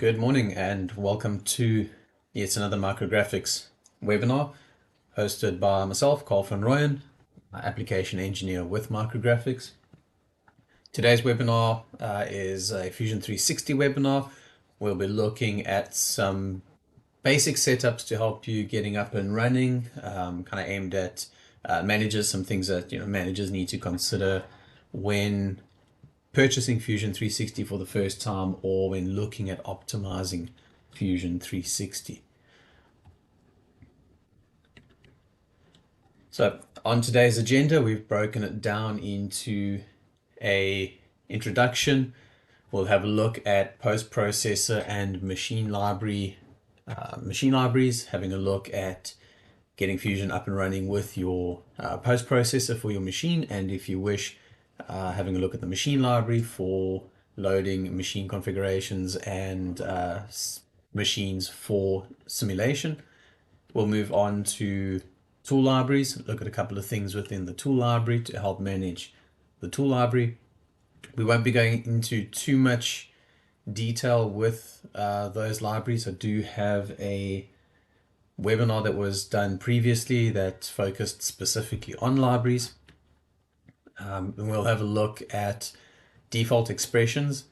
Good morning and welcome to yet another Micrographics webinar hosted by myself, Carl van Rooyen, application engineer with Micrographics. Today's webinar is a Fusion 360 webinar. We'll be looking at some basic setups to help you getting up and running, kind of aimed at managers, some things that managers need to consider when purchasing Fusion 360 for the first time or when looking at optimizing Fusion 360. So on today's agenda, we've broken it down into a introduction. We'll have a look at post-processor and machine libraries, having a look at getting Fusion up and running with your post-processor for your machine, and if you wish, having a look at the machine library for loading machine configurations and machines for simulation. We'll move on to tool libraries, look at a couple of things within the tool library to help manage the tool library. We won't be going into too much detail with those libraries. I do have a webinar that was done previously that focused specifically on libraries. And we'll have a look at default expressions,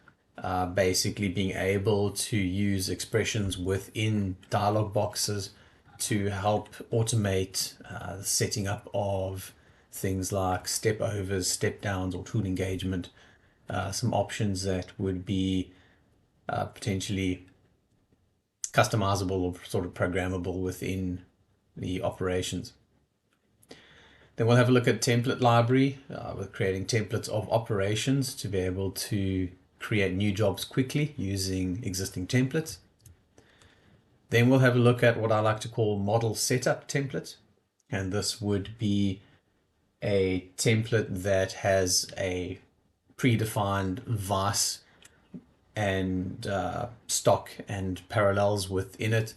basically being able to use expressions within dialog boxes to help automate the setting up of things like step overs, step downs, or tool engagement, some options that would be potentially customizable or sort of programmable within the operations. Then we'll have a look at template library with creating templates of operations to be able to create new jobs quickly using existing templates. Then we'll have a look at what I like to call model setup templates. And this would be a template that has a predefined vice and stock and parallels within it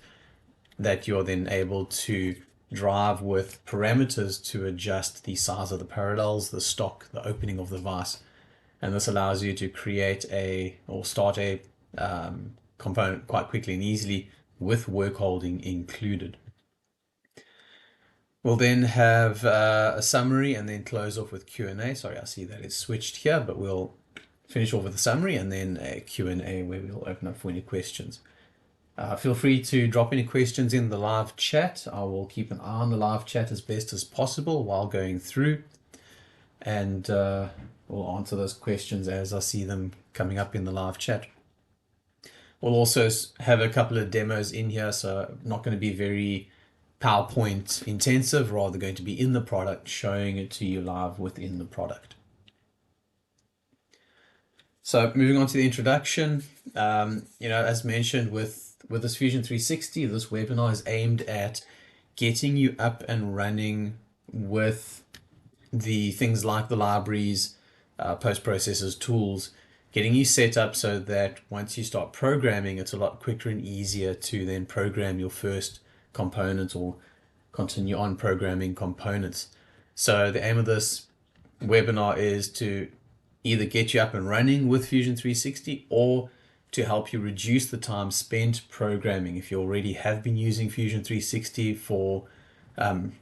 that you're then able to drive with parameters to adjust the size of the parallels, the stock, the opening of the vice. And this allows you to create or start a component quite quickly and easily with work holding included. We'll then have a summary and then close off with Q&A. Sorry, I see that it's switched here, but we'll finish off with a summary and then a Q&A where we'll open up for any questions. Feel free to drop any questions in the live chat. I will keep an eye on the live chat as best as possible while going through, and we'll answer those questions as I see them coming up in the live chat. We'll also have a couple of demos in here, so not going to be very PowerPoint intensive, rather going to be in the product, showing it to you live within the product. So moving on to the introduction, as mentioned with this Fusion 360, this webinar is aimed at getting you up and running with the things like the libraries, post-processors, tools, getting you set up so that once you start programming, it's a lot quicker and easier to then program your first component or continue on programming components. So the aim of this webinar is to either get you up and running with Fusion 360 or to help you reduce the time spent programming. If you already have been using Fusion 360 for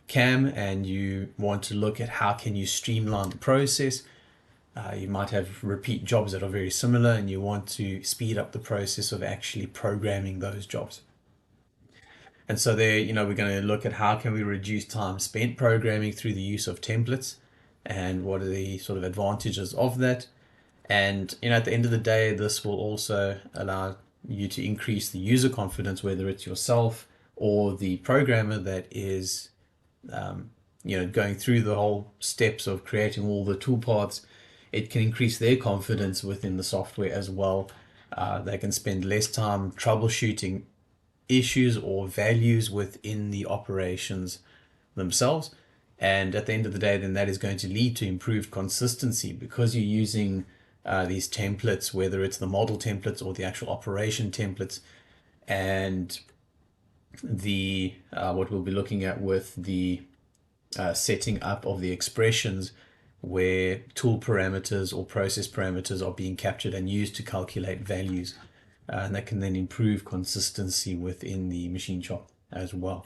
CAM and you want to look at how can you streamline the process, you might have repeat jobs that are very similar and you want to speed up the process of actually programming those jobs. And so there, we're going to look at how can we reduce time spent programming through the use of templates and what are the sort of advantages of that. And at the end of the day, this will also allow you to increase the user confidence, whether it's yourself or the programmer that is going through the whole steps of creating all the toolpaths. It can increase their confidence within the software as well. They can spend less time troubleshooting issues or values within the operations themselves. And at the end of the day, then that is going to lead to improved consistency because you're using these templates, whether it's the model templates or the actual operation templates, and the what we'll be looking at with the setting up of the expressions where tool parameters or process parameters are being captured and used to calculate values. and that can then improve consistency within the machine shop as well.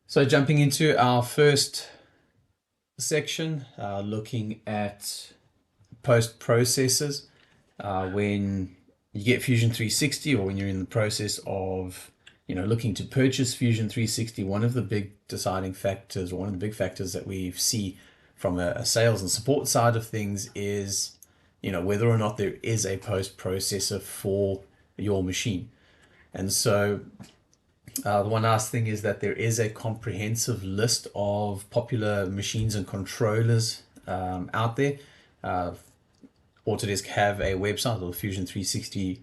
So jumping into our first section, looking at post processes. When you get Fusion 360, or when you're in the process of looking to purchase Fusion 360, one of the big deciding factors, or one of the big factors that we see from a sales and support side of things is whether or not there is a post processor for your machine. And so the one nice thing is that there is a comprehensive list of popular machines and controllers out there. Autodesk have a website, or the Fusion 360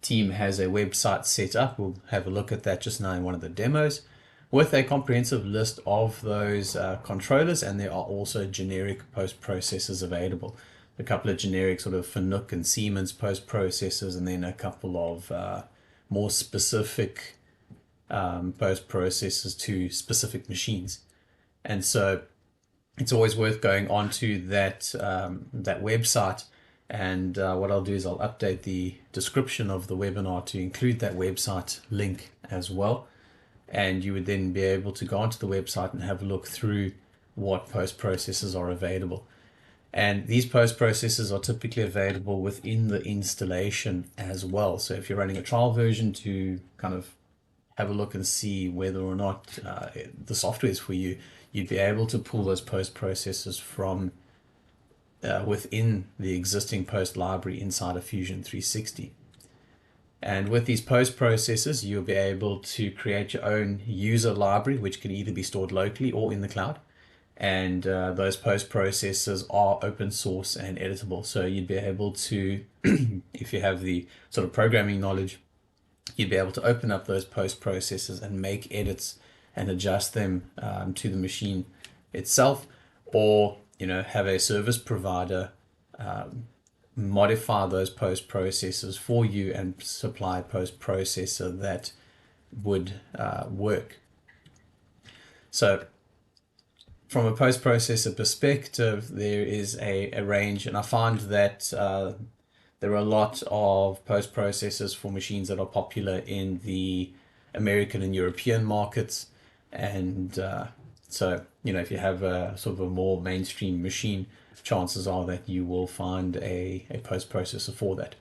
team has a website set up. We'll have a look at that just now in one of the demos, with a comprehensive list of those controllers, and there are also generic post processors available. A couple of generic sort of Fanuc and Siemens post processors, and then a couple of more specific post processors to specific machines. And so it's always worth going onto that that website. And what I'll do is I'll update the description of the webinar to include that website link as well. And you would then be able to go onto the website and have a look through what post processors are available. And these post processors are typically available within the installation as well. So if you're running a trial version to kind of have a look and see whether or not the software is for you, you'd be able to pull those post processors from within the existing post library inside of Fusion 360. And with these post processors, you'll be able to create your own user library, which can either be stored locally or in the cloud. And those post processors are open source and editable. So you'd be able to, if you have the sort of programming knowledge, you'd be able to open up those post processors and make edits and adjust them to the machine itself, or have a service provider modify those post processors for you and supply a post processor that would work. So from a post processor perspective, there is a range, and I find that there are a lot of post processors for machines that are popular in the American and European markets. And so, if you have a sort of a more mainstream machine, chances are that you will find a post processor for that.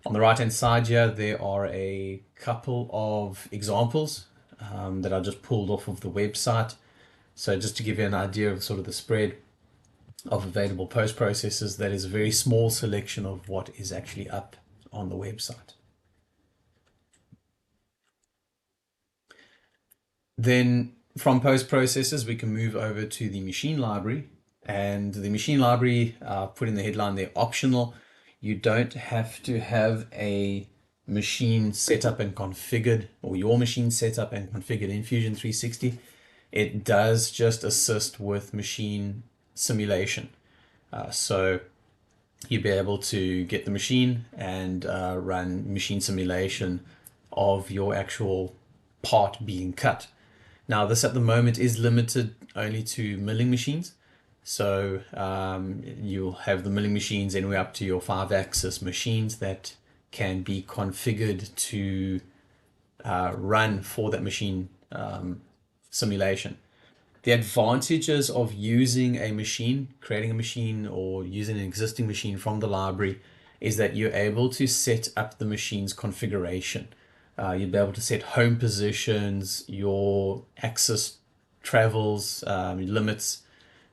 On the right hand side here, there are a couple of examples that I just pulled off of the website. So just to give you an idea of sort of the spread of available post processors, that is a very small selection of what is actually up on the website. Then from post processors, we can move over to the machine library. And the machine library, put in the headline there, optional. You don't have to have a machine set up and configured, or your machine set up and configured in Fusion 360. It does just assist with machine simulation. So you'd be able to get the machine and run machine simulation of your actual part being cut. Now, this at the moment is limited only to milling machines. So you'll have the milling machines anywhere up to your 5-axis machines that can be configured to run for that machine simulation. The advantages of using a machine, creating a machine, or using an existing machine from the library is that you're able to set up the machine's configuration. You'd be able to set home positions, your axis travels, limits,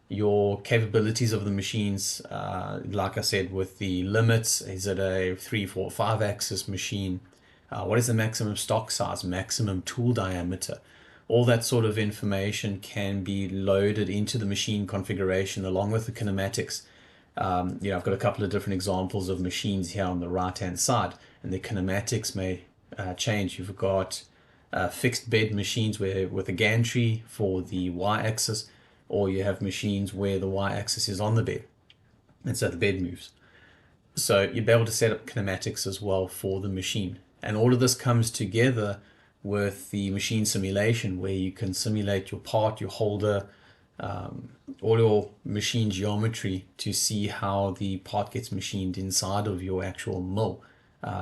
your capabilities of the machines. Like I said, with the limits, is it a 3, 4, 5-axis machine? What is the maximum stock size, maximum tool diameter? All that sort of information can be loaded into the machine configuration along with the kinematics. I've got a couple of different examples of machines here on the right hand side, and the kinematics may change. You've got fixed bed machines where with a gantry for the y-axis, or you have machines where the y-axis is on the bed, and so the bed moves. So you'll be able to set up kinematics as well for the machine. And all of this comes together with the machine simulation, where you can simulate your part, your holder, all your machine geometry to see how the part gets machined inside of your actual mill.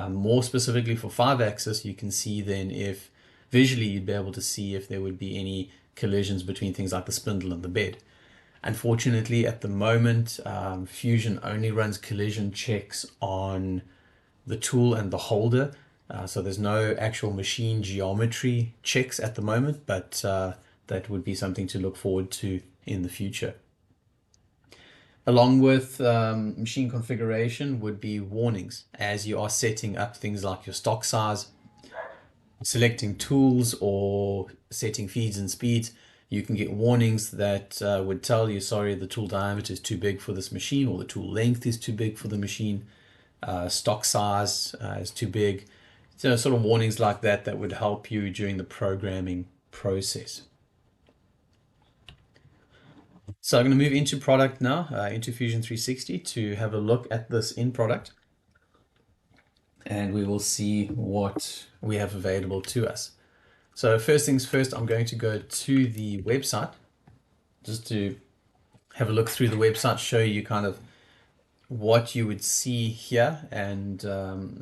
More specifically for 5-axis, you can see then if visually you'd be able to see if there would be any collisions between things like the spindle and the bed. Unfortunately, at the moment, Fusion only runs collision checks on the tool and the holder. So there's no actual machine geometry checks at the moment, but that would be something to look forward to in the future. Along with machine configuration would be warnings as you are setting up things like your stock size, selecting tools, or setting feeds and speeds. You can get warnings that would tell you, sorry, the tool diameter is too big for this machine, or the tool length is too big for the machine, stock size is too big. So sort of warnings like that that would help you during the programming process. So I'm going to move into product now, into Fusion 360 to have a look at this in product. And we will see what we have available to us. So first things first, I'm going to go to the website just to have a look through the website, show you kind of what you would see here and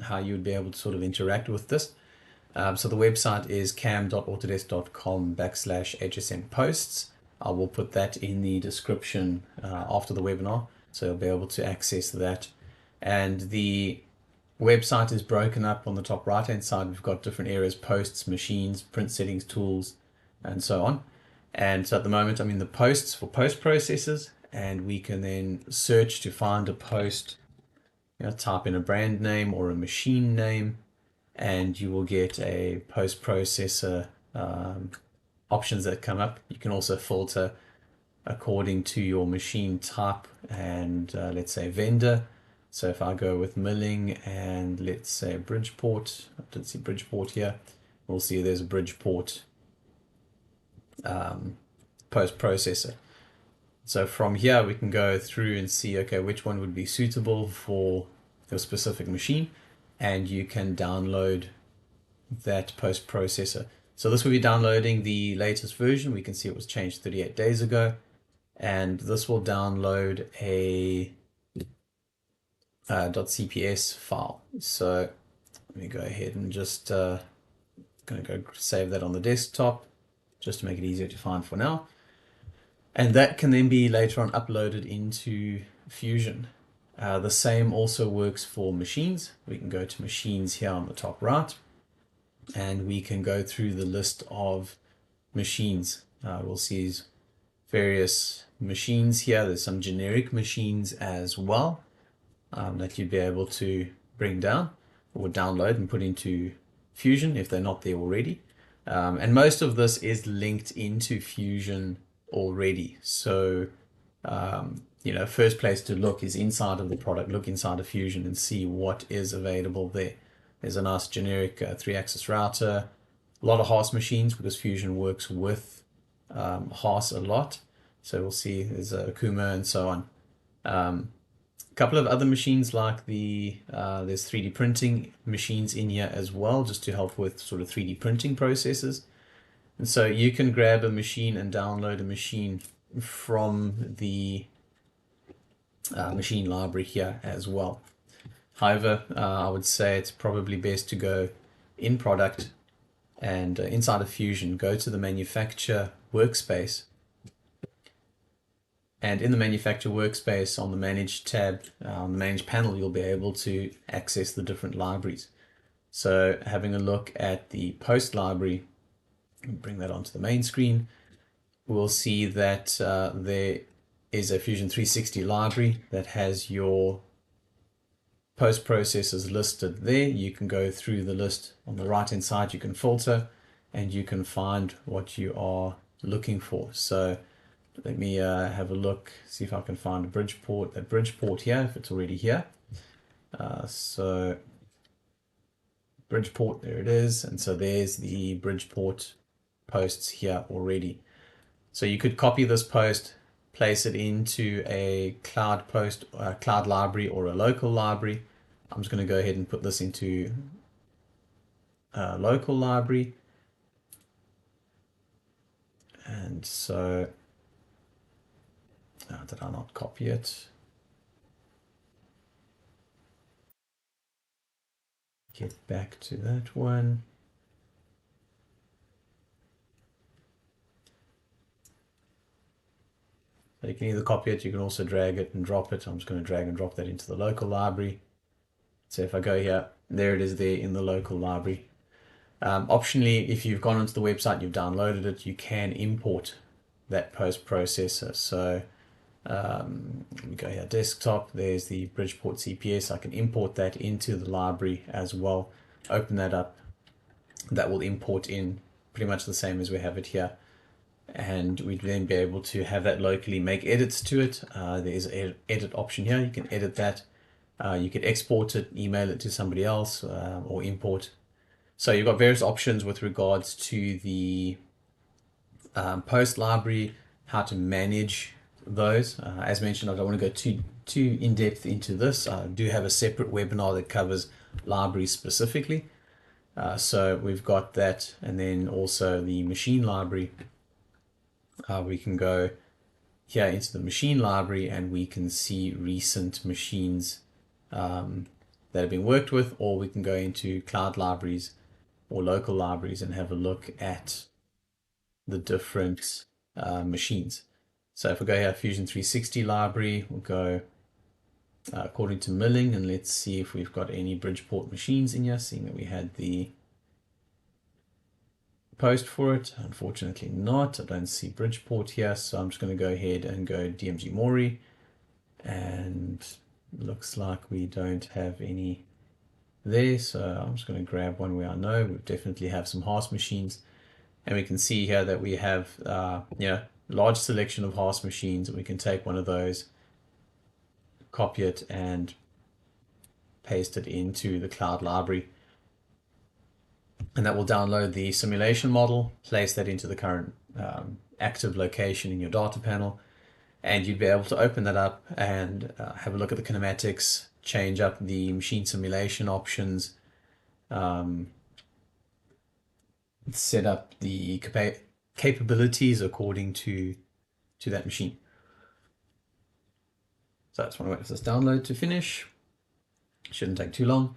how you would be able to sort of interact with this. So the website is cam.autodesk.com/HSM posts. I will put that in the description after the webinar, so you'll be able to access that. And the website is broken up on the top right hand side. We've got different areas: posts, machines, print settings, tools, and so on. And so at the moment I'm in the posts for post processors, and we can then search to find a post, type in a brand name or a machine name, and you will get a post processor options that come up. You can also filter according to your machine type and let's say vendor. So if I go with milling and let's say Bridgeport, I did see Bridgeport here, we'll see there's a Bridgeport post processor. So from here we can go through and see, okay, which one would be suitable for your specific machine, and you can download that post processor. So this will be downloading the latest version. We can see it was changed 38 days ago, and this will download a .cps file. So let me go ahead and just going to go save that on the desktop just to make it easier to find for now. And that can then be later on uploaded into Fusion. The same also works for machines. We can go to machines here on the top right, and we can go through the list of machines. We'll see various machines here. There's some generic machines as well that you'd be able to bring down or download and put into Fusion if they're not there already. And most of this is linked into Fusion already. So, first place to look is inside of the product. Look inside of Fusion and see what is available there. There's a nice generic 3-axis router, a lot of Haas machines because Fusion works with Haas a lot. So we'll see there's a Kuma and so on. A couple of other machines like there's 3D printing machines in here as well, just to help with sort of 3D printing processes. And so you can grab a machine and download a machine from the machine library here as well. However, I would say it's probably best to go in product and inside of Fusion, go to the manufacturer workspace. And in the manufacturer workspace on the manage tab, on the manage panel, you'll be able to access the different libraries. So having a look at the post library, bring that onto the main screen, we'll see that there is a Fusion 360 library that has your post processors listed there. You can go through the list on the right hand side, you can filter and you can find what you are looking for. So let me have a look, see if I can find a Bridgeport, that Bridgeport here, if it's already here. So Bridgeport, there it is. And so there's the Bridgeport posts here already. So you could copy this post, place it into a cloud post, a cloud library or a local library. I'm just going to go ahead and put this into a local library. And so Did I not copy it? Get back to that one. So you can either copy it, you can also drag it and drop it. I'm just going to drag and drop that into the local library. So if I go here, there it is there in the local library. Optionally, if you've gone onto the website, you've downloaded it, you can import that post processor. So we go here, desktop, there's the Bridgeport CPS. I can import that into the library as well. Open that up. That will import in pretty much the same as we have it here. And we'd then be able to have that locally, make edits to it. There's an edit option here. You can edit that. You could export it, email it to somebody else, or import. So you've got various options with regards to the post library, how to manage those. As mentioned, I don't want to go too in depth into this. I do have a separate webinar that covers libraries specifically. So we've got that, and then also the machine library. We can go here into the machine library and we can see recent machines that have been worked with, or we can go into cloud libraries or local libraries and have a look at the different machines. So if we go here, Fusion 360 library, we'll go according to milling, and let's see if we've got any Bridgeport machines in here, seeing that we had the post for it. Unfortunately not. I don't see Bridgeport here, so I'm just going to go ahead and go DMG Mori, and looks like we don't have any there, so I'm just going to grab one where I know we definitely have some Haas machines, and we can see here that we have large selection of Haas machines, and we can take one of those, copy it and paste it into the cloud library, and that will download the simulation model, place that into the current active location in your data panel, and you'd be able to open that up and have a look at the kinematics, change up the machine simulation options, set up the capabilities according to that machine. So I just want to wait for this download to finish. Shouldn't take too long.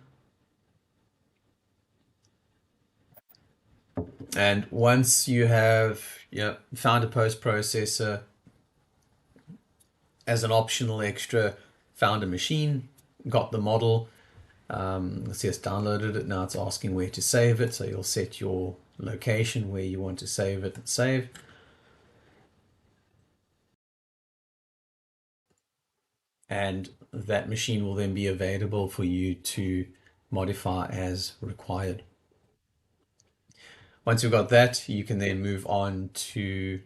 And once you have found a post processor as an optional extra, found a machine, got the model, let's see, it's downloaded it. Now it's asking where to save it. So you'll set your location where you want to save it and save. And that machine will then be available for you to modify as required. Once you've got that, you can then move on to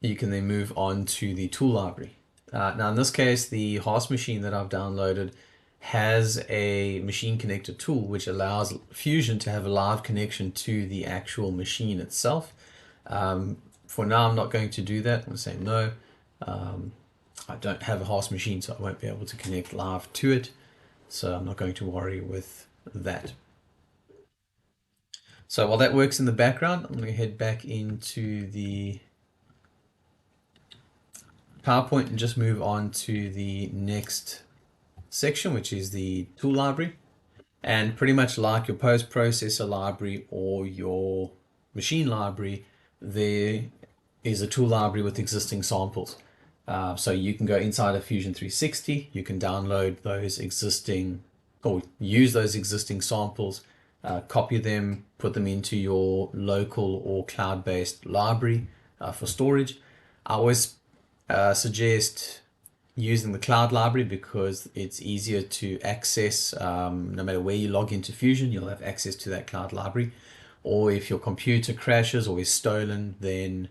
the tool library. Now in this case, the Haas machine that I've downloaded has a machine connector tool, which allows Fusion to have a live connection to the actual machine itself. For now, I'm not going to do that. I'm going to say no. I don't have a Haas machine, so I won't be able to connect live to it. So I'm not going to worry with that. So while that works in the background, I'm going to head back into the PowerPoint and just move on to the next section, which is the tool library. And pretty much like your post processor library or your machine library, there is a tool library with existing samples. So you can go inside of Fusion 360, you can download those existing, or use those existing samples, copy them, put them into your local or cloud-based library for storage. I always suggest using the cloud library because it's easier to access. No matter where you log into Fusion, you'll have access to that cloud library. Or if your computer crashes or is stolen, then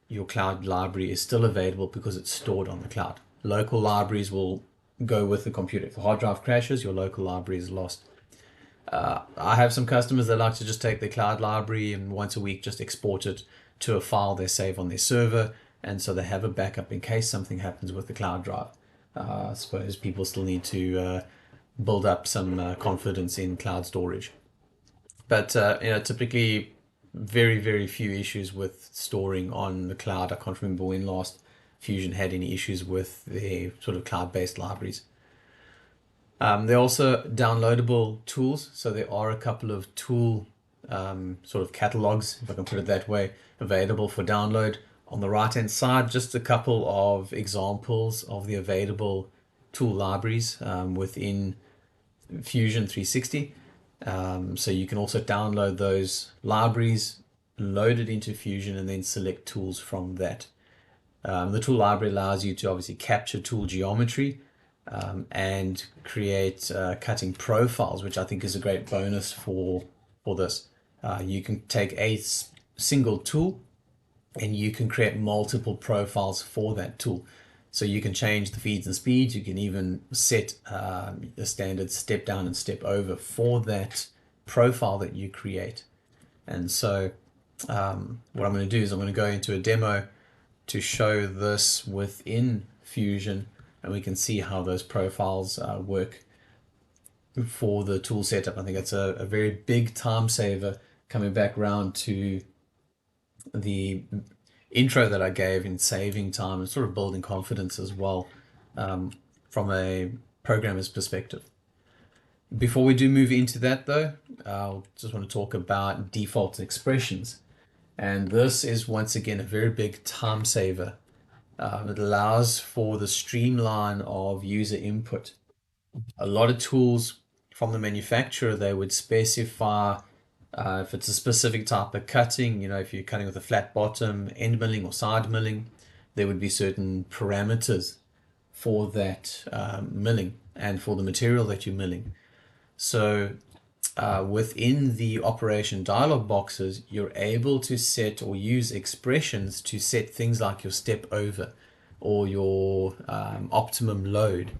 your cloud library is still available because it's stored on the cloud. Local libraries will go with the computer. If a hard drive crashes, your local library is lost. I have some customers that like to just take their cloud library and once a week just export it to a file they save on their server, and so they have a backup in case something happens with the cloud drive. I suppose people still need to build up some confidence in cloud storage. But typically very few issues with storing on the cloud. I can't remember when last Fusion had any issues with their sort of cloud-based libraries. They're also downloadable tools, so there are a couple of tool sort of catalogs, if I can put it that way, available for download. On the right-hand side, just a couple of examples of the available tool libraries within Fusion 360. So you can also download those libraries, load it into Fusion, and then select tools from that. The tool library allows you to obviously capture tool geometry and create cutting profiles, which I think is a great bonus for this. You can take a single tool and you can create multiple profiles for that tool. So you can change the feeds and speeds. You can even set a standard step down and step over for that profile that you create. And so what I'm going to do is I'm going to go into a demo to show this within Fusion, and we can see how those profiles work for the tool setup. I think it's a very big time saver, coming back around to the intro that I gave in saving time and sort of building confidence as well from a programmer's perspective. Before we do move into that though, I just want to talk about default expressions. And this is once again a very big time saver. It allows for the streamline of user input. A lot of tools from the manufacturer, they would specify if it's a specific type of cutting, if you're cutting with a flat bottom, end milling or side milling, there would be certain parameters for that milling and for the material that you're milling. So within the operation dialog boxes, you're able to set or use expressions to set things like your step over or your optimum load,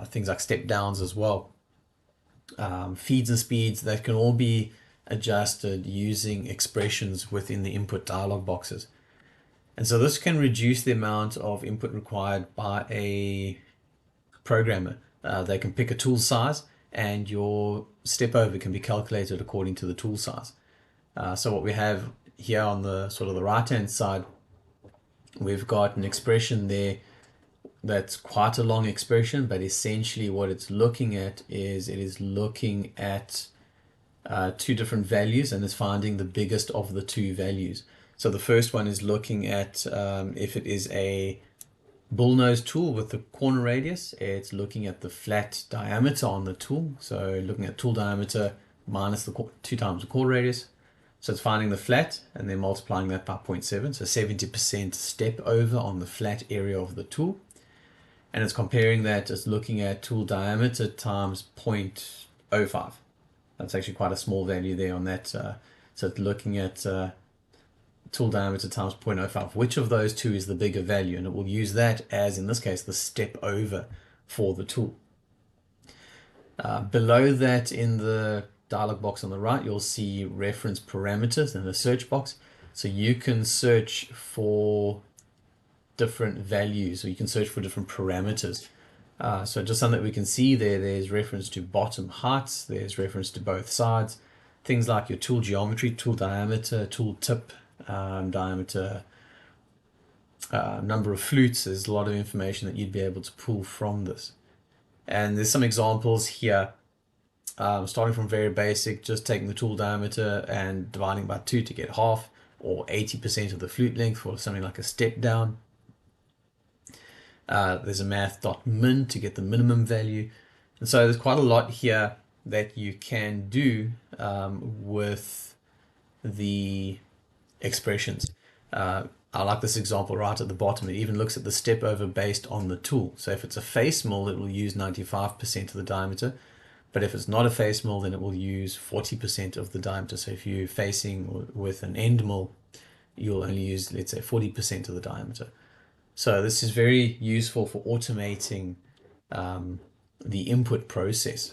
things like step downs as well. Feeds and speeds, that can all be adjusted using expressions within the input dialog boxes. And so this can reduce the amount of input required by a programmer. They can pick a tool size and your step over can be calculated according to the tool size. So what we have here on the sort of the right hand side, we've got an expression there that's quite a long expression, but essentially what it's looking at is it is looking at two different values and is finding the biggest of the two values. So the first one is looking at if it is a bullnose tool with the corner radius, it's looking at the flat diameter on the tool. So looking at tool diameter minus the 2 times the core radius. So it's finding the flat and then multiplying that by 0.7. So 70% step over on the flat area of the tool. And it's comparing that, it's looking at tool diameter times 0.05. That's actually quite a small value there on that. So it's looking at tool diameter times 0.05. Which of those two is the bigger value? And it will use that as, in this case, the step over for the tool. Below that in the dialog box on the right, you'll see reference parameters in the search box. So you can search for different values, or you can search for different parameters. So just something that we can see there, there's reference to bottom heights, there's reference to both sides, things like your tool geometry, tool diameter, tool tip, diameter, number of flutes. There's a lot of information that you'd be able to pull from this. And there's some examples here, starting from very basic, just taking the tool diameter and dividing by 2 to get half, or 80% of the flute length for something like a step down. There's a math.min to get the minimum value. And so there's quite a lot here that you can do with the expressions. I like this example right at the bottom. It even looks at the step over based on the tool. So if it's a face mill, it will use 95% of the diameter. But if it's not a face mill, then it will use 40% of the diameter. So if you're facing with an end mill, you'll only use, let's say, 40% of the diameter. So this is very useful for automating the input process.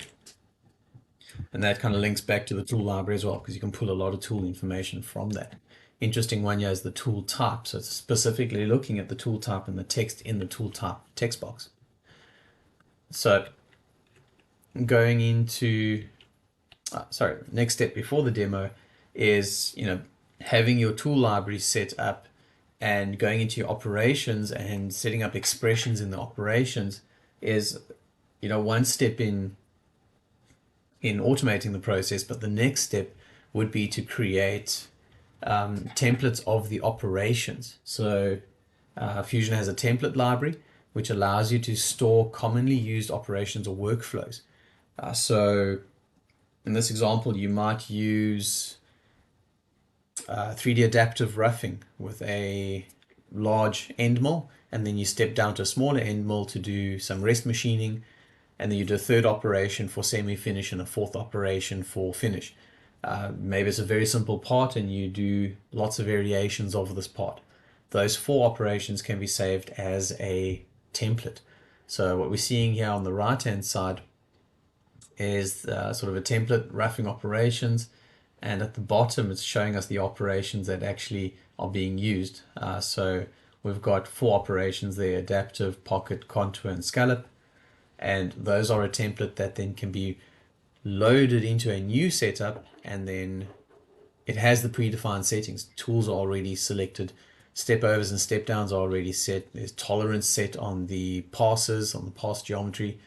And that kind of links back to the tool library as well, because you can pull a lot of tool information from that. Interesting one here is the tool type. So it's specifically looking at the tool type and the text in the tool type text box. So going into, next step before the demo is, having your tool library set up and going into your operations and setting up expressions in the operations is, one step in automating the process. But the next step would be to create templates of the operations. So Fusion has a template library which allows you to store commonly used operations or workflows. So in this example, you might use 3D adaptive roughing with a large end mill, and then you step down to a smaller end mill to do some rest machining, and then you do a third operation for semi-finish and a fourth operation for finish. Maybe it's a very simple part and you do lots of variations of this part. Those 4 operations can be saved as a template. So what we're seeing here on the right hand side is sort of a template roughing operations, and at the bottom it's showing us the operations that actually are being used. So we've got 4 operations there: adaptive, pocket, contour, and scallop, and those are a template that then can be loaded into a new setup, and then it has the predefined settings. Tools are already selected, step overs and step downs are already set, there's tolerance set on the passes, on the pass geometry,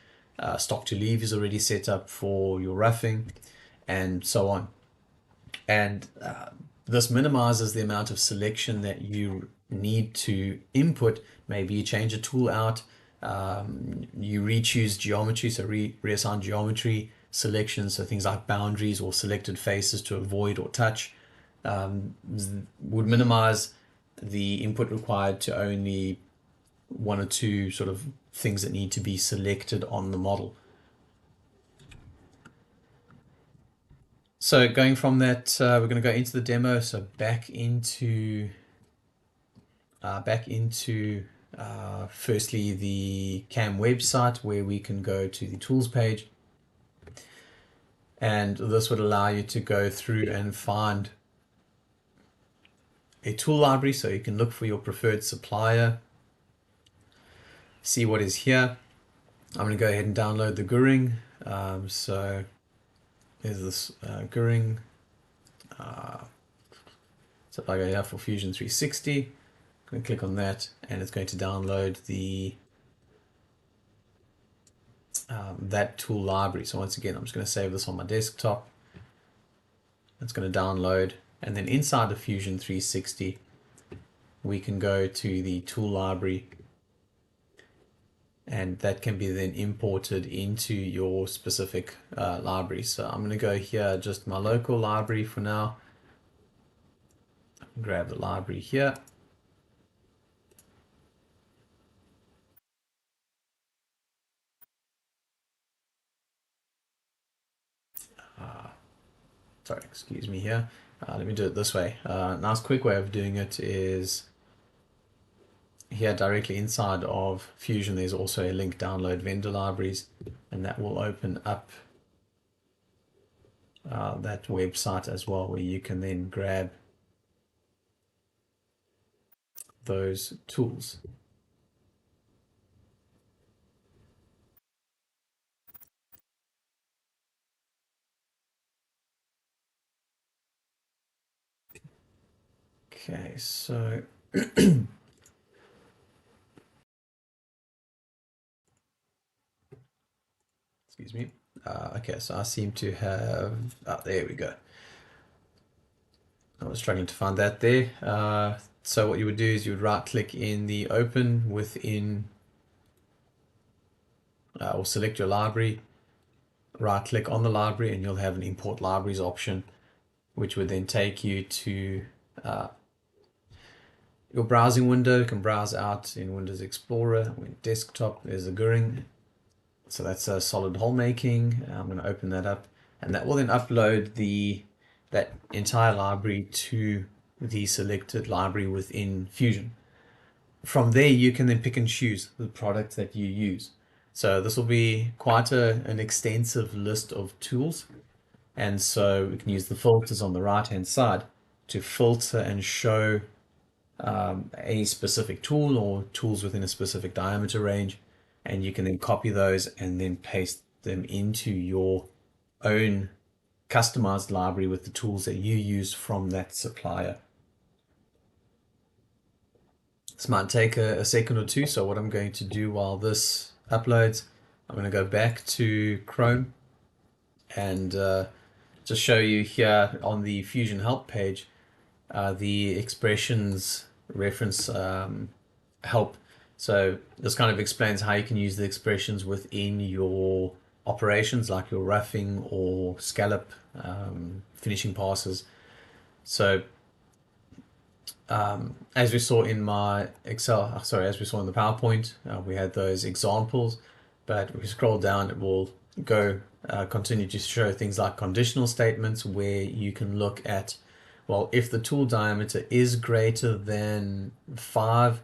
stock to leave is already set up for your roughing, and so on. And this minimizes the amount of selection that you need to input. Maybe you change a tool out, you re-choose geometry, so reassign geometry selections, so things like boundaries or selected faces to avoid or touch, would minimize the input required to only 1 or 2 sort of things that need to be selected on the model. So going from that, we're going to go into the demo. So back into firstly the CAM website, where we can go to the tools page, and this would allow you to go through and find a tool library, so you can look for your preferred supplier, see what is here. I'm going to go ahead and download the Guring. So there's this Guring. So if I go here for Fusion 360, I'm going to click on that, and it's going to download the that tool library. So once again, I'm just going to save this on my desktop. It's going to download, and then inside of Fusion 360, we can go to the tool library, and that can be then imported into your specific library. So I'm going to go here, just my local library for now. Grab the library here. Sorry, excuse me here. Let me do it this way. Nice quick way of doing it is here directly inside of Fusion. There's also a link, download vendor libraries, and that will open up that website as well, where you can then grab those tools. Okay, so excuse me. Okay, so I seem to have, there we go. I was struggling to find that there. So what you would do is you would right click in the open within, or select your library, right click on the library, and you'll have an import libraries option, which would then take you to your browsing window. You can browse out in Windows Explorer, desktop, there's a Guring. So that's a solid hole making. I'm going to open that up, and that will then upload that entire library to the selected library within Fusion. From there, you can then pick and choose the product that you use. So this will be quite an extensive list of tools, and so we can use the filters on the right hand side to filter and show a specific tool or tools within a specific diameter range, and you can then copy those and then paste them into your own customized library with the tools that you use from that supplier. This might take a second or two, so what I'm going to do while this uploads, I'm going to go back to Chrome and just show you here on the Fusion help page the expressions reference help. So this kind of explains how you can use the expressions within your operations, like your roughing or scallop finishing passes. So as we saw in my Excel, sorry, as we saw in the PowerPoint, we had those examples, but if we scroll down, it will go continue to show things like conditional statements where you can look at, well, if the tool diameter is greater than 5,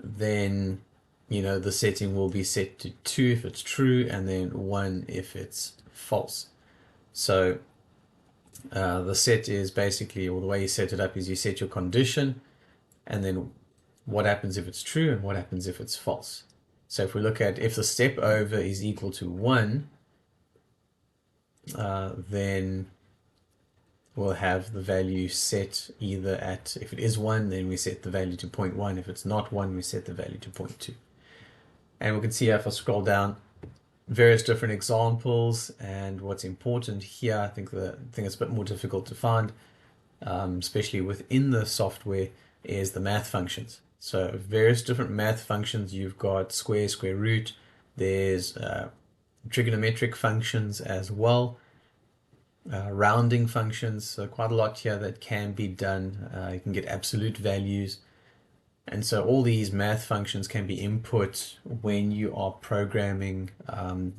then the setting will be set to 2 if it's true, and then 1 if it's false. So the set is basically, or the way you set it up is you set your condition, and then what happens if it's true and what happens if it's false. So if we look at if the step over is equal to 1, then we'll have the value set either at, if it is 1, then we set the value to 0.1. If it's not 1, we set the value to 0.2. And we can see if I scroll down, various different examples, and what's important here, I think the thing that's a bit more difficult to find, especially within the software, is the math functions. So various different math functions. You've got square, square root, there's trigonometric functions as well, rounding functions, so quite a lot here that can be done. You can get absolute values. And so all these math functions can be input when you are programming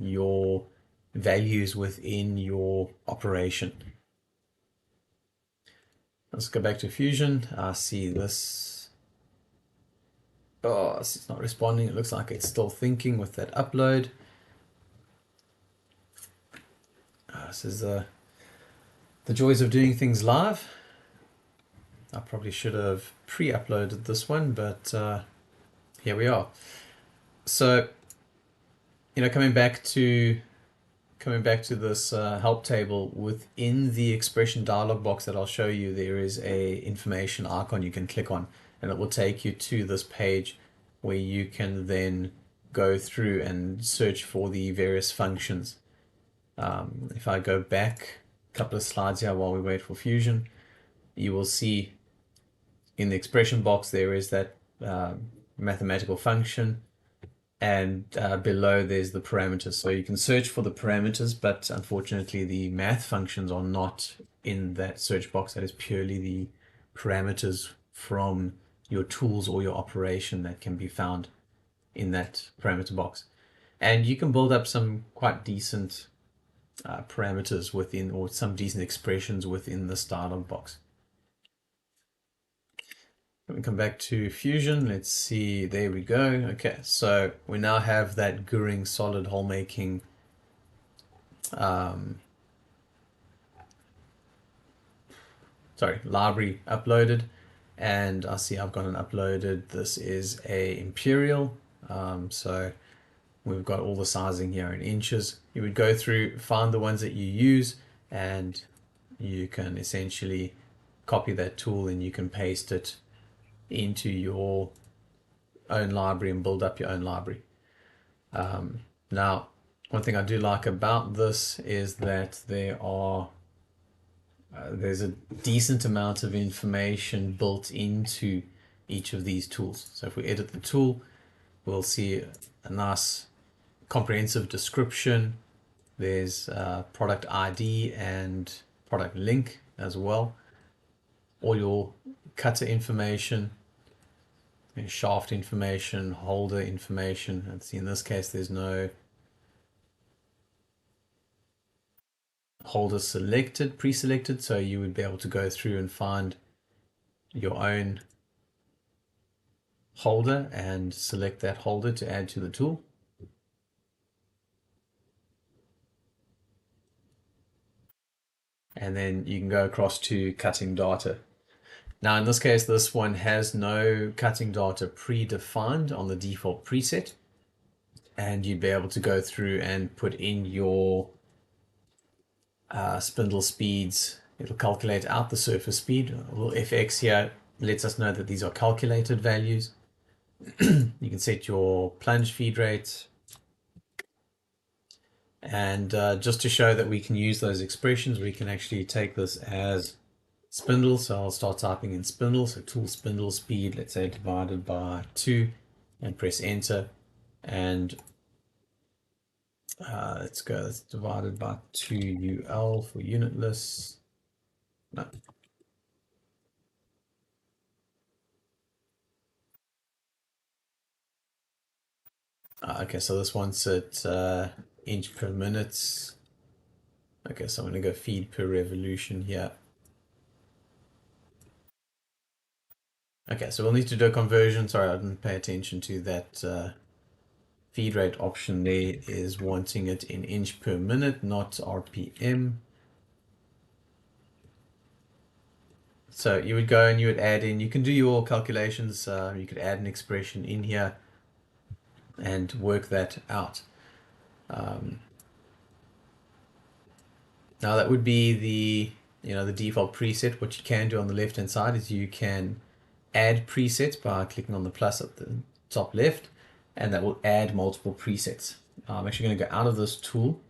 your values within your operation. Let's go back to Fusion. I see this. Oh, it's not responding. It looks like it's still thinking with that upload. This is the joys of doing things live. I probably should have pre-uploaded this one, but here we are. So, coming back to this help table, within the expression dialog box that I'll show you, there is a information icon you can click on, and it will take you to this page where you can then go through and search for the various functions. If I go back a couple of slides here while we wait for Fusion, you will see in the expression box there is that mathematical function, and below there's the parameters. So you can search for the parameters, but unfortunately the math functions are not in that search box. That is purely the parameters from your tools or your operation that can be found in that parameter box. And you can build up some quite decent parameters within, or some decent expressions within this dialog box. Let me come back to Fusion. Let's see, there we go. Okay, so we now have that Goering solid hole making library uploaded, and I see I've got an uploaded. This is a imperial, so we've got all the sizing here in inches. You would go through, find the ones that you use, and you can essentially copy that tool and you can paste it into your own library and build up your own library. Now, one thing I do like about this is that there's a decent amount of information built into each of these tools. So if we edit the tool, we'll see a nice comprehensive description. There's product ID and product link as well. All your cutter information, and shaft information, holder information. And see, in this case, there's no holder selected, pre-selected, so you would be able to go through and find your own holder and select that holder to add to the tool. And then you can go across to cutting data. Now in this case, this one has no cutting data predefined on the default preset, and you'd be able to go through and put in your spindle speeds. It'll calculate out the surface speed. A little FX here lets us know that these are calculated values. You can set your plunge feed rate. And just to show that we can use those expressions, we can actually take this as spindle. So I'll start typing in spindle. So tool spindle speed, let's say divided by 2, and press enter. And let's go, that's divided by 2 UL for unitless. No. Okay, so this one's at inch per minute. Okay, so I'm going to go feed per revolution here. Okay, so we'll need to do a conversion. Sorry, I didn't pay attention to that. Feed rate option there is wanting it in inch per minute, not RPM. So you would go and you would add in, you can do your calculations, you could add an expression in here and work that out. Now that would be the default preset. What you can do on the left hand side is you can add presets by clicking on the plus at the top left, and that will add multiple presets. I'm actually going to go out of this tool,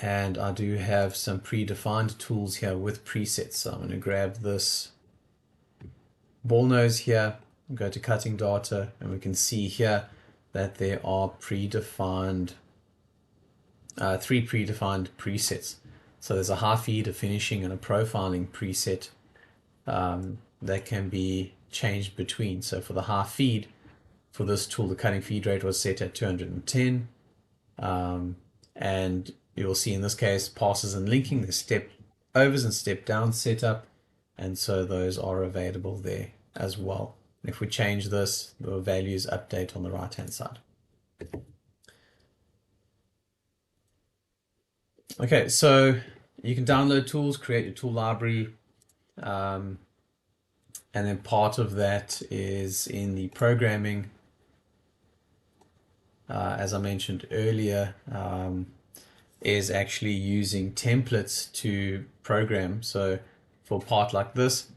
and I do have some predefined tools here with presets. So I'm going to grab this ball nose here, go to cutting data, and we can see here that there are predefined 3 predefined presets. So there's a half feed, a finishing, and a profiling preset that can be changed between. So for the half feed, for this tool, the cutting feed rate was set at 210. And you'll see in this case, passes and linking, there's step overs and step down setup. And so those are available there as well. And if we change this, the values update on the right hand side. Okay, so you can download tools, create your tool library, and then part of that is in the programming. As I mentioned earlier, is actually using templates to program. So for a part like this,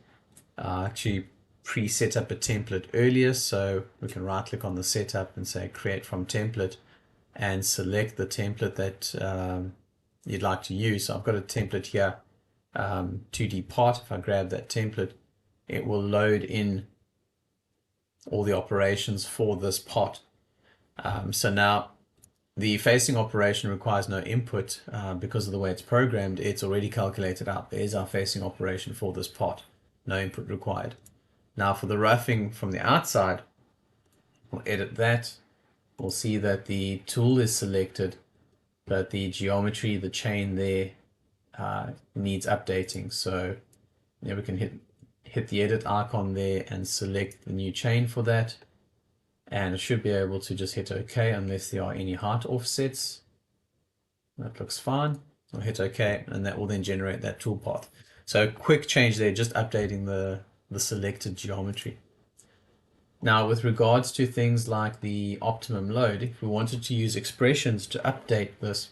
actually pre-set up a template earlier. So we can right click on the setup and say create from template and select the template that you'd like to use. So I've got a template here, 2D part. If I grab that template, it will load in all the operations for this part. So now the facing operation requires no input because of the way it's programmed. It's already calculated out. There's our facing operation for this part. No input required. Now for the roughing from the outside, we'll edit that. We'll see that the tool is selected, but the geometry, the chain there needs updating. So yeah, we can hit the edit icon there and select the new chain for that. And it should be able to just hit OK unless there are any height offsets. That looks fine. I'll hit OK, and that will then generate that toolpath. So quick change there, just updating the selected geometry. Now, with regards to things like the optimum load, if we wanted to use expressions to update this,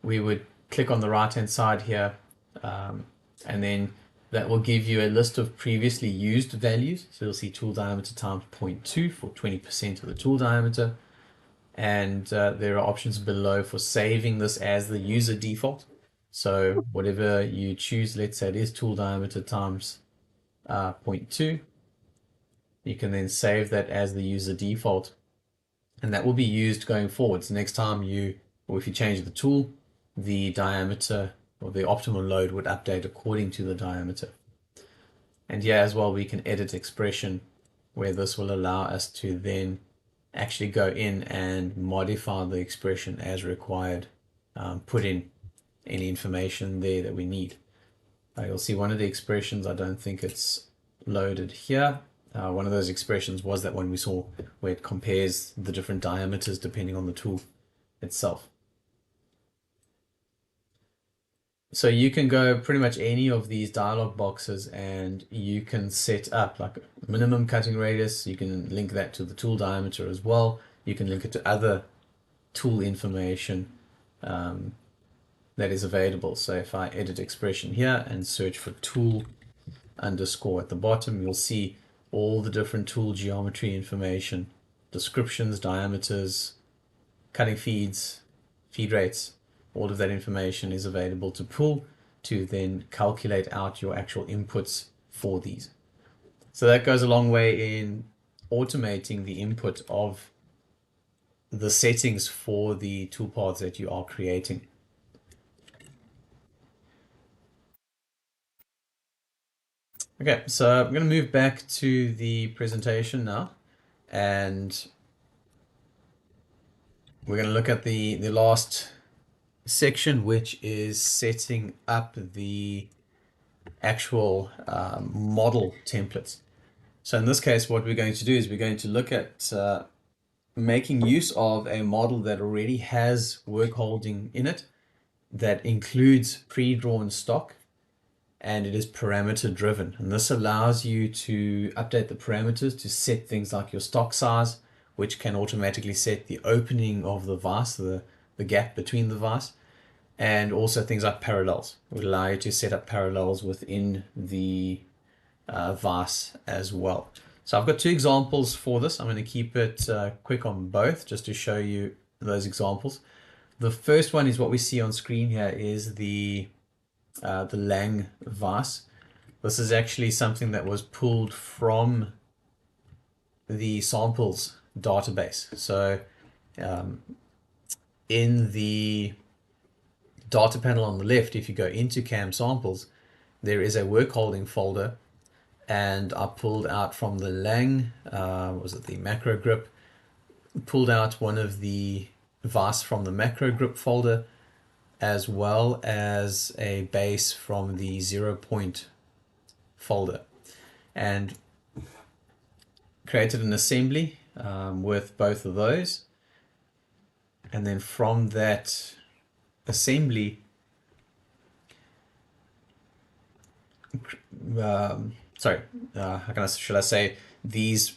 we would click on the right-hand side here, and then that will give you a list of previously used values. So you'll see tool diameter times 0.2 for 20% of the tool diameter. And there are options below for saving this as the user default. So whatever you choose, let's say it is tool diameter times 0.2. You can then save that as the user default. And that will be used going forwards. Next time or if you change the tool, the diameter or the optimal load would update according to the diameter. And here as well, we can edit expression, where this will allow us to then actually go in and modify the expression as required, put in any information there that we need. You'll see one of the expressions, I don't think it's loaded here. One of those expressions was that one we saw where it compares the different diameters depending on the tool itself. So you can go pretty much any of these dialog boxes and you can set up like a minimum cutting radius. You can link that to the tool diameter as well. You can link it to other tool information that is available. So if I edit expression here and search for tool underscore at the bottom, you'll see all the different tool geometry information, descriptions, diameters, cutting feeds, feed rates, all of that information is available to pull to then calculate out your actual inputs for these. So that goes a long way in automating the input of the settings for the toolpaths that you are creating. Okay, so I'm going to move back to the presentation now, and we're going to look at the last section, which is setting up the actual model templates. So in this case, what we're going to do is we're going to look at making use of a model that already has work holding in it, that includes pre-drawn stock, and it is parameter driven. And this allows you to update the parameters to set things like your stock size, which can automatically set the opening of the vise, the gap between the vise, and also things like parallels. It would allow you to set up parallels within the vise as well. So I've got two examples for this. I'm going to keep it quick on both just to show you those examples. The first one is what we see on screen here is the Lang vase. This is actually something that was pulled from the samples database. So in the data panel on the left, if you go into CAM samples, there is a work holding folder, and I pulled out from the Lang, was it the macro grip, pulled out one of the vase from the macro grip folder, as well as a base from the 0 point folder, and created an assembly with both of those. And then from that assembly, should I say, these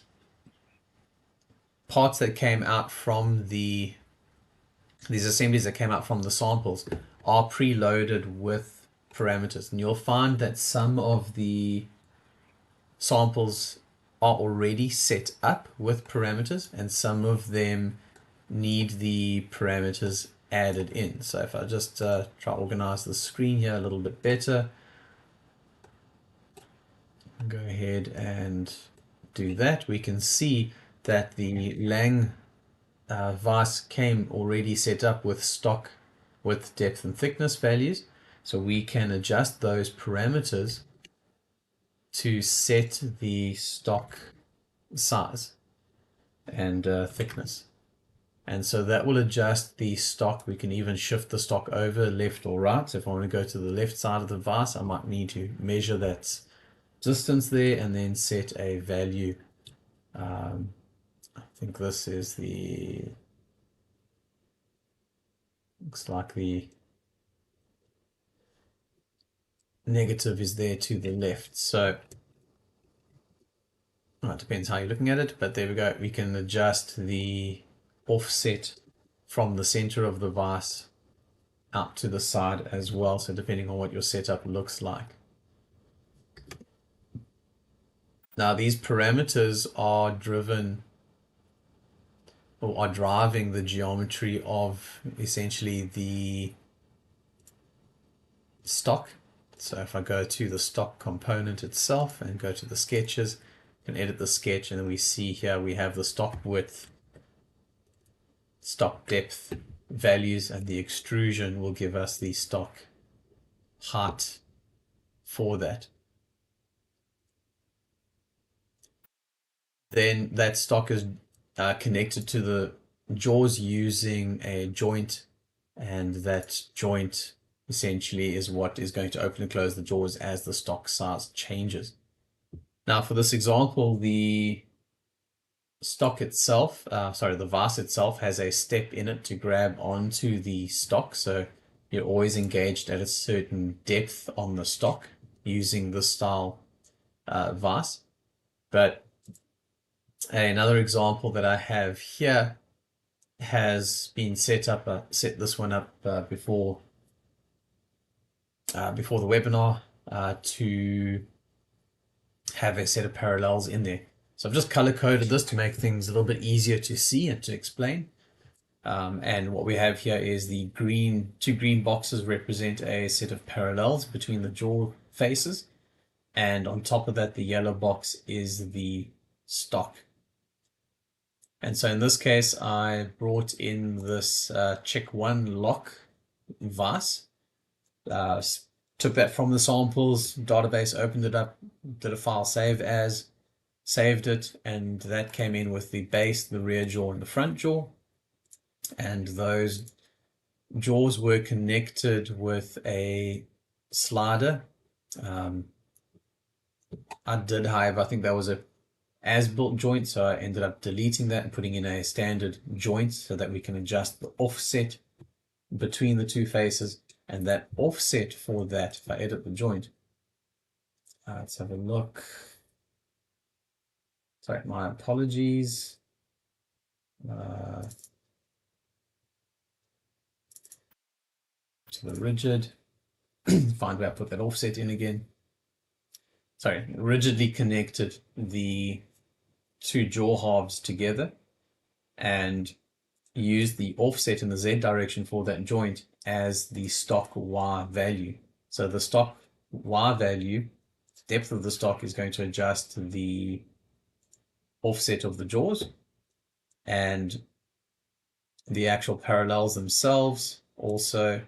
parts that came out from these assemblies that came out from the samples are preloaded with parameters. And you'll find that some of the samples are already set up with parameters, and some of them need the parameters added in. So if I just try to organize the screen here a little bit better, go ahead and do that, we can see that the Lang vase came already set up with stock width, depth, and thickness values. So we can adjust those parameters to set the stock size and thickness. And so that will adjust the stock. We can even shift the stock over left or right. So if I want to go to the left side of the vase, I might need to measure that distance there and then set a value. I think this is looks like the negative is there to the left. So well, it depends how you're looking at it, but there we go. We can adjust the offset from the center of the vise out to the side as well. So depending on what your setup looks like. Now these parameters are driven, or are driving, the geometry of essentially the stock. So if I go to the stock component itself and go to the sketches, I can edit the sketch, and then we see here we have the stock width, stock depth values, and the extrusion will give us the stock height for that. Then that stock is connected to the jaws using a joint, and that joint essentially is what is going to open and close the jaws as the stock size changes. Now for this example, the stock itself, the vase itself has a step in it to grab onto the stock. So you're always engaged at a certain depth on the stock using this style vase. But another example that I have here has been set this one up before the webinar to have a set of parallels in there. So I've just color coded this to make things a little bit easier to see and to explain. And what we have here is the two green boxes represent a set of parallels between the jaw faces. And on top of that, the yellow box is the stock. And so in this case, I brought in this check one lock vase, took that from the samples database, opened it up, did a file save as, saved it, and that came in with the base, the rear jaw, and the front jaw. And those jaws were connected with a slider. I did, however, I think that was a as-built joint, so I ended up deleting that and putting in a standard joint so that we can adjust the offset between the two faces. And that offset for that, if I edit the joint, let's have a look. Sorry, my apologies. To the rigid, find where I put that offset in again. Sorry, rigidly connected the two jaw halves together and use the offset in the Z direction for that joint as the stock Y value. So the stock Y value, depth of the stock, is going to adjust the offset of the jaws, and the actual parallels themselves, also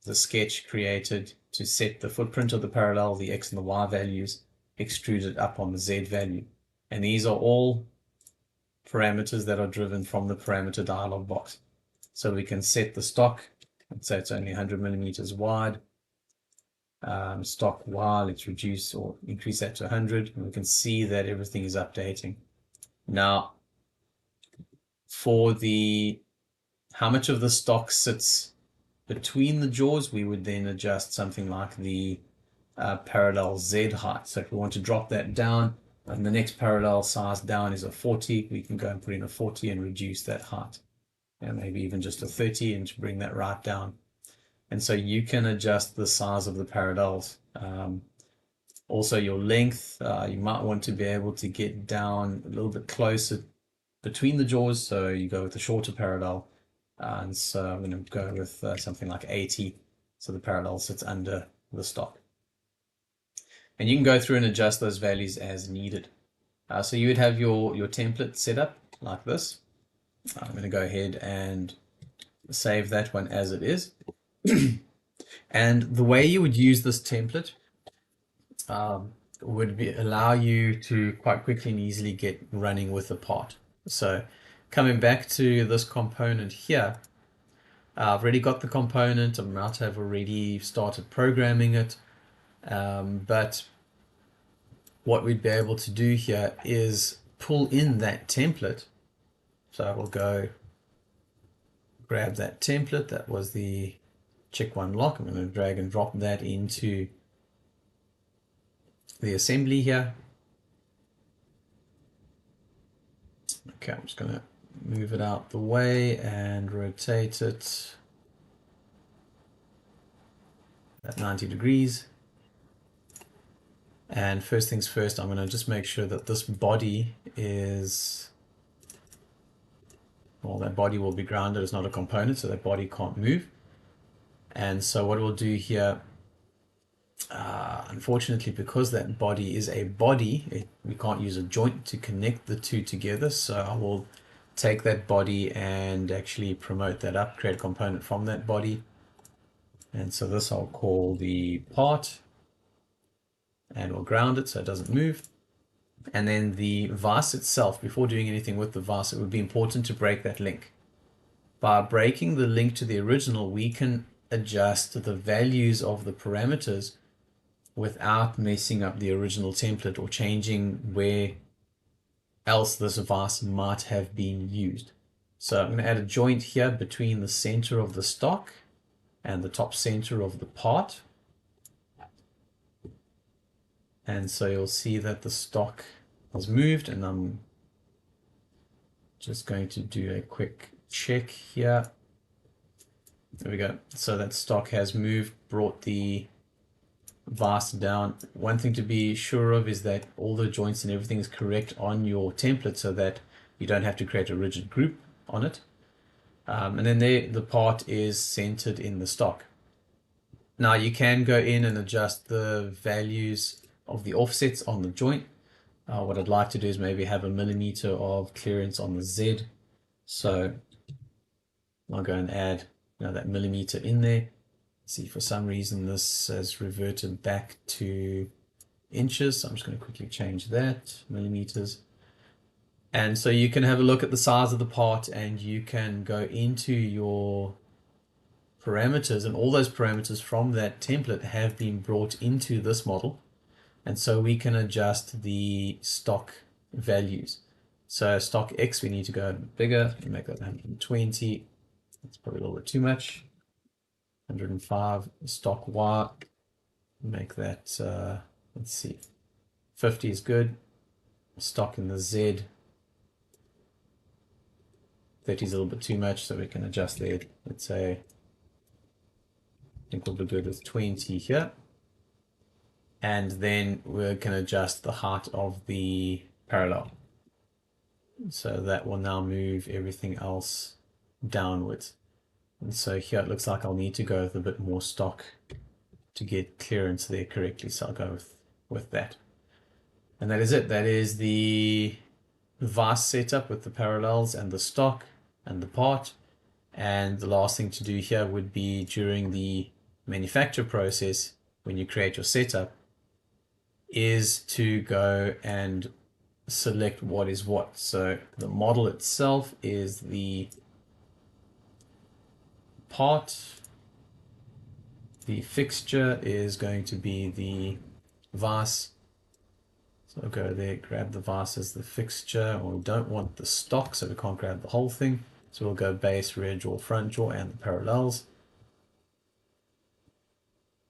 the sketch created to set the footprint of the parallel, the X and the Y values, extruded up on the Z value. And these are all parameters that are driven from the parameter dialog box. So we can set the stock, let's say it's only 100 millimeters wide. Stock Y, let's reduce or increase that to 100, and we can see that everything is updating. Now, for the how much of the stock sits between the jaws, we would then adjust something like the parallel Z height. So if we want to drop that down, and the next parallel size down is a 40, we can go and put in a 40 and reduce that height. And maybe even just a 30 and to bring that right down. And so you can adjust the size of the parallels. Also your length, you might want to be able to get down a little bit closer between the jaws, so you go with a shorter parallel. And so I'm going to go with something like 80, so the parallel sits under the stock. And you can go through and adjust those values as needed. So you would have your template set up like this. I'm going to go ahead and save that one as it is. And the way you would use this template would allow you to quite quickly and easily get running with the part. So coming back to this component here, I've already got the component. I might have already started programming it, but what we'd be able to do here is pull in that template. So I will go grab that template. That was the check one lock. I'm going to drag and drop that into the assembly here. Okay, I'm just going to move it out the way and rotate it at 90 degrees. And first things first, I'm going to just make sure that this body is, well, that body will be grounded. It's not a component, so that body can't move. And so what we'll do here, unfortunately, because that body is a body, we can't use a joint to connect the two together. So I will take that body and actually promote that up, create a component from that body. And so this I'll call the part, and we'll ground it so it doesn't move. And then the vase itself, before doing anything with the vase, it would be important to break that link. By breaking the link to the original, we can adjust the values of the parameters without messing up the original template or changing where else this vase might have been used. So I'm going to add a joint here between the center of the stock and the top center of the part. And so you'll see that the stock has moved, and I'm just going to do a quick check here. There we go. So that stock has moved, brought the vase down, one thing to be sure of is that all the joints and everything is correct on your template so that you don't have to create a rigid group on it. And then the part is centered in the stock. Now you can go in and adjust the values of the offsets on the joint. What I'd like to do is maybe have a millimeter of clearance on the Z. So I'll go and add that millimeter in there. See, for some reason this has reverted back to inches. So I'm just going to quickly change that, millimeters. And so you can have a look at the size of the part and you can go into your parameters, and all those parameters from that template have been brought into this model. And so we can adjust the stock values. So stock X, we need to go bigger and make that 120. That's probably a little bit too much. 105. Stock Y, make that, let's see, 50 is good. Stock in the Z, 30 is a little bit too much, so we can adjust there. Let's say, I think we'll be good with 20 here. And then we can adjust the height of the parallel. So that will now move everything else downwards. And so here it looks like I'll need to go with a bit more stock to get clearance there correctly. So I'll go with that. And that is it. That is the vase setup with the parallels and the stock and the part. And the last thing to do here would be during the manufacture process, when you create your setup, is to go and select what is what. So the model itself is the part, the fixture is going to be the vase. So I'll go there, grab the vase as the fixture, or we don't want the stock, so we can't grab the whole thing. So we'll go base, rear jaw, front jaw, and the parallels.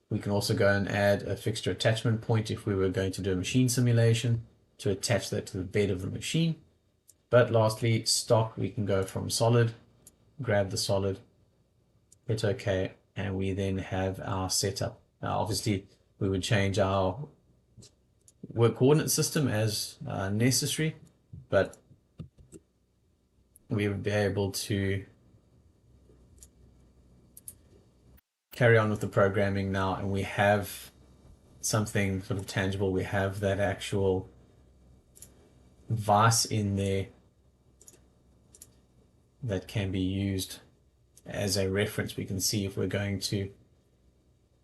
We can also go and add a fixture attachment point if we were going to do a machine simulation to attach that to the bed of the machine. But lastly, stock, we can go from solid, grab the solid, hit OK, and we then have our setup. Now, obviously, we would change our work coordinate system as necessary, but we would be able to carry on with the programming now, and we have something sort of tangible. We have that actual vase in there that can be used as a reference. We can see if we're going to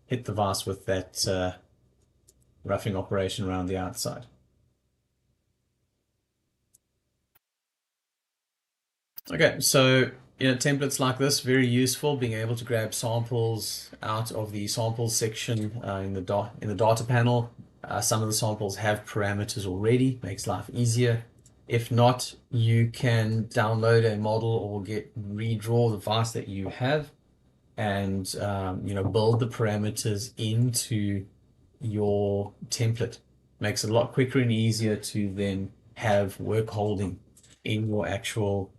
hit the vase with that roughing operation around the outside. Okay, so templates like this, very useful, being able to grab samples out of the samples section in the data panel. Some of the samples have parameters already, makes life easier. If not, you can download a model or redraw the vase that you have, and build the parameters into your template. Makes it a lot quicker and easier to then have work holding in your actual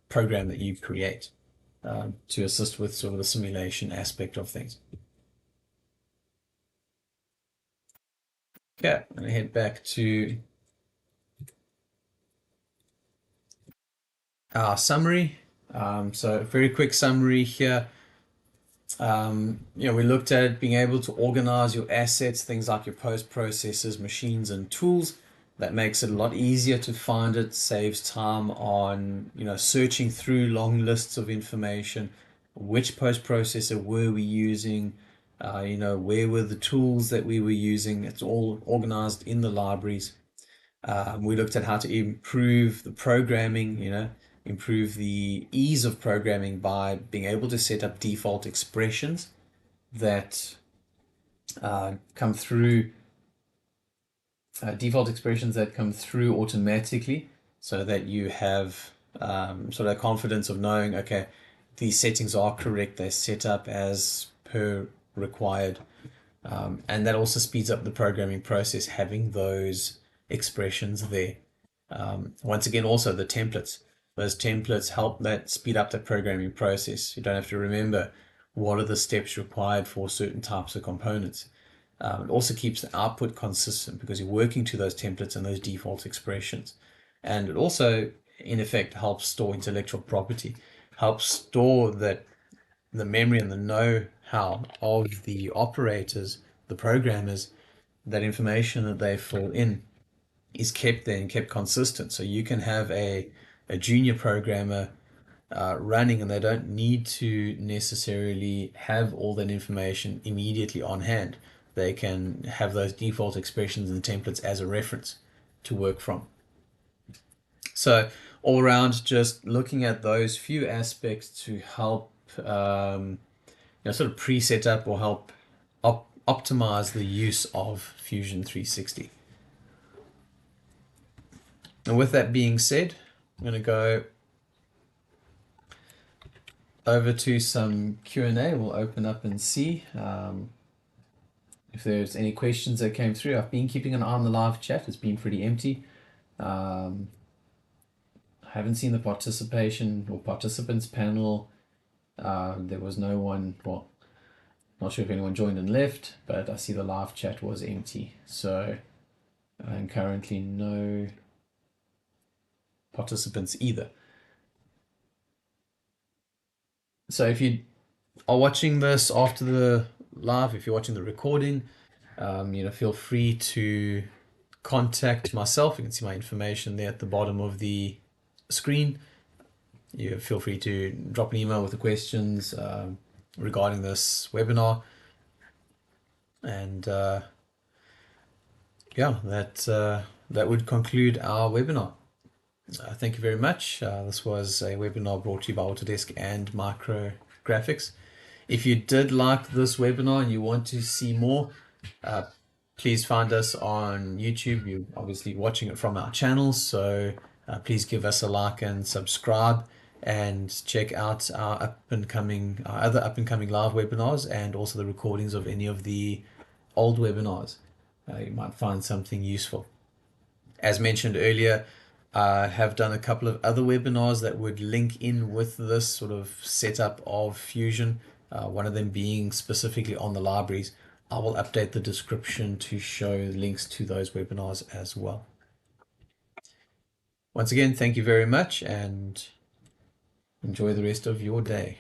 program that you create to assist with sort of the simulation aspect of things. Okay, I'm going to head back to our summary. So a very quick summary here. We looked at being able to organize your assets, things like your post processes, machines, and tools. That makes it a lot easier to find it, saves time on searching through long lists of information. Which post processor were we using? Where were the tools that we were using? It's all organized in the libraries. We looked at how to improve the programming, improve the ease of programming by being able to set up default expressions that come through automatically, so that you have sort of confidence of knowing, okay, these settings are correct, they're set up as per required. And that also speeds up the programming process, having those expressions there. Once again, also the templates. Those templates help that speed up the programming process. You don't have to remember what are the steps required for certain types of components. It also keeps the output consistent because you're working to those templates and those default expressions. And it also, in effect, helps store intellectual property, helps store that the memory and the know-how of the operators, the programmers, that information that they fill in is kept there and kept consistent. So you can have a junior programmer running, and they don't need to necessarily have all that information immediately on hand. They can have those default expressions and templates as a reference to work from. So all around, just looking at those few aspects to help sort of pre-set up or help optimize the use of Fusion 360. And with that being said, I'm going to go over to some Q&A. We'll open up and see if there's any questions that came through. I've been keeping an eye on the live chat. It's been pretty empty. I haven't seen the participation or participants panel. There was no one, well, not sure if anyone joined and left, but I see the live chat was empty. So, and currently no participants either. So if you are watching this after the live, if you're watching the recording, feel free to contact myself. You can see my information there at the bottom of the screen. You feel free to drop an email with the questions regarding this webinar. And that would conclude our webinar. Thank you very much. This was a webinar brought to you by Autodesk and Micrographics. If you did like this webinar and you want to see more, please find us on YouTube. You're obviously watching it from our channel, so please give us a like and subscribe, and check out our other up and coming live webinars, and also the recordings of any of the old webinars. You might find something useful. As mentioned earlier, I have done a couple of other webinars that would link in with this sort of setup of Fusion, one of them being specifically on the libraries. I will update the description to show links to those webinars as well. Once again, thank you very much and enjoy the rest of your day.